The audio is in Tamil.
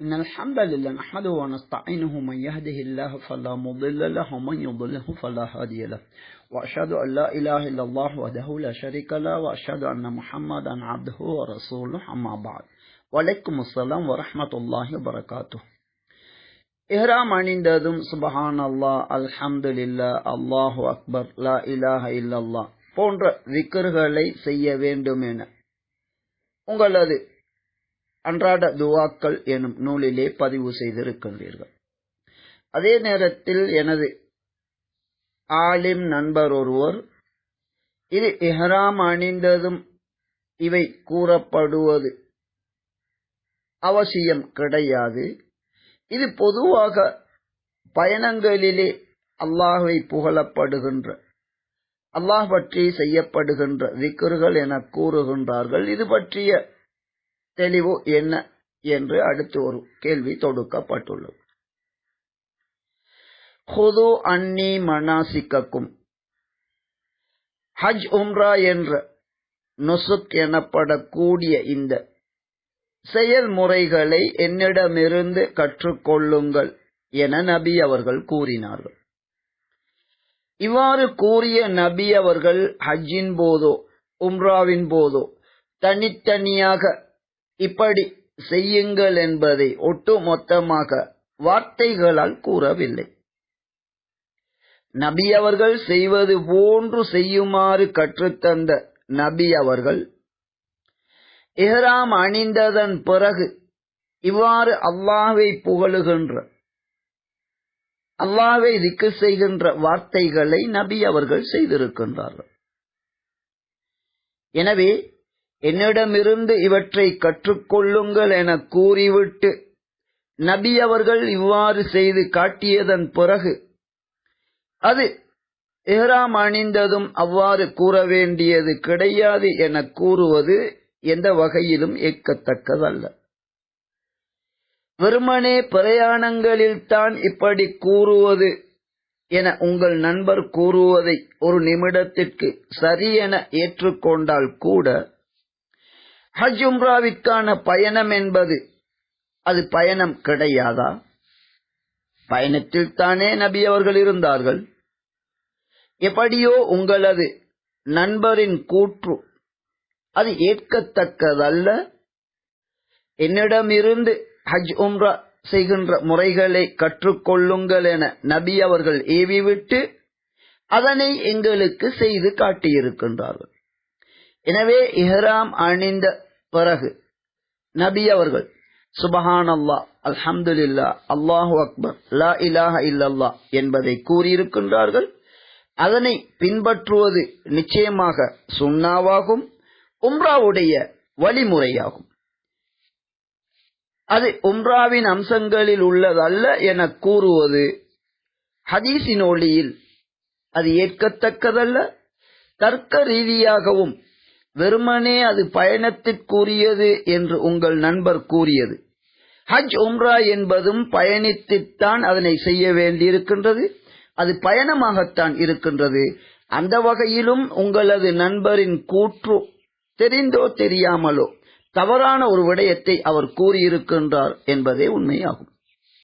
إن الحمد لله نحمده ونستعينه من يهده الله فلا مضل له ومن يضلله فلا هادي له وأشهد أن لا إله إلا الله وحده لا شريك له وأشهد أن محمدا عبده ورسوله أما بعد وعليكم السلام ورحمة الله وبركاته. இஹ்ராம் அணிந்ததும் சுப்ஹானல்லாஹ், அல்ஹம்துலில்லாஹ், அல்லாஹு அக்பர், லா இலாஹ இல்லல்லாஹ் போன்ற விக்ர்களை செய்ய வேண்டும் என உங்களது அன்றாட துவாக்கள் எனும் நூலிலே பதிவு செய்திருக்கின்றீர்கள். அதே நேரத்தில் எனது ஆலிம் நண்பர் ஒருவர், இது இஹ்ராம் அணிந்ததும் இவை கூறப்படுவது அவசியம் கிடையாது, இது பொதுவாக பயணங்களிலே அல்லாஹ்வை புகழப்படுகின்ற, அல்லாஹ் பற்றி செய்யப்படுகின்ற விக்ர்கள் என கூறுகின்றார்கள். இது பற்றிய தெளிவு என்ன என்று அடுத்து ஒரு கேள்வி தொடுக்கப்பட்டுள்ளது. ஹுது அன்னி மனாசிக்கக்கும், ஹஜ் உம்ரா என்ற நுசுக் எனப்படக்கூடிய இந்த செயல்முறைகளை என்னிடமிருந்து கற்றுக்கொள்ளுங்கள் என நபி அவர்கள் கூறினார்கள். இவ்வாறு கூறிய நபி அவர்கள் ஹஜ்ஜின் போதோ உம்ராவின் போதோ தனித்தனியாக இப்படி செய்யுங்கள் என்பதை ஒட்டுமொத்தமாக வார்த்தைகளால் கூறவில்லை. நபி அவர்கள் செய்வது போன்று செய்யுமாறு கற்றுத்தந்த நபி அவர்கள் இஹ்ராம் அணிந்ததன் பிறகு இவ்வாறு அல்லாஹ்வை புகழுகின்ற, அல்லாஹ்வை திக்ர் செய்கின்ற வார்த்தைகளை நபி அவர்கள் செய்திருக்கின்றார்கள். எனவே என்னிடமிருந்து இவற்றை கற்றுக்கொள்ளுங்கள் என கூறிவிட்டு நபி அவர்கள் இவ்வாறு செய்து காட்டியதன் பிறகு அது இஹ்ராம் அணிந்ததும் அவ்வாறு கூற வேண்டியது கிடையாது என கூறுவது எந்த வகையிலும் ஏற்கத்தக்கதல்ல. வெறுமனே பிரயாணங்களில் தான் இப்படி கூறுவது என உங்கள் நண்பர் கூறுவதை ஒரு நிமிடத்திற்கு சரி என ஏற்றுக்கொண்டால் கூட, ஹஜ் உம்ராவிற்கான பயணம் என்பது அது பயணம் கிடையாதா? பயணத்தில் தானே நபி அவர்கள் இருந்தார்கள். எப்படியோ உங்களது நண்பரின் கூற்று அது ஏற்கத்தக்கதல்ல. என்னிடமிருந்து ஹஜ் உம்ரா செய்கின்ற முறைகளை கற்றுக்கொள்ளுங்கள் என நபி அவர்கள் ஏவிவிட்டு அதனை எங்களுக்கு செய்து காட்டியிருக்கின்றார்கள். எனவே இஹ்ராம் அணிந்த பிறகு நபி அவர்கள் சுப்ஹானல்லாஹ், அல்ஹம்துலில்லாஹ், அல்லாஹு அக்பர், லா இலாஹ இல்லல்லாஹ் என்பதை கூறியிருக்கின்றார்கள். அதனை பின்பற்றுவது நிச்சயமாக சுன்னாவாகும், உம்ராவுடைய வழிமுறையாகும். அது உம்ராவின் அம்சங்களில் உள்ளதல்ல என கூறுவது ஹதீஸின் ஒளியில் அது ஏற்கத்தக்கதல்ல. தர்க்க ரீதியாகவும் வெறுமனே அது பயணத்திற்குரியது என்று உங்கள் நண்பர் கூறியது, ஹஜ் உம்ரா என்பதும் பயணித்துத்தான் அதனை செய்ய வேண்டியிருக்கின்றது, அது பயணமாகத்தான் இருக்கின்றது. அந்த வகையிலும் உங்களது நண்பரின் கூற்று தெரிந்தோ தெரியாமலோ தவறான ஒரு விடயத்தை அவர் கூறியிருக்கின்றார் என்பதே உண்மையாகும்.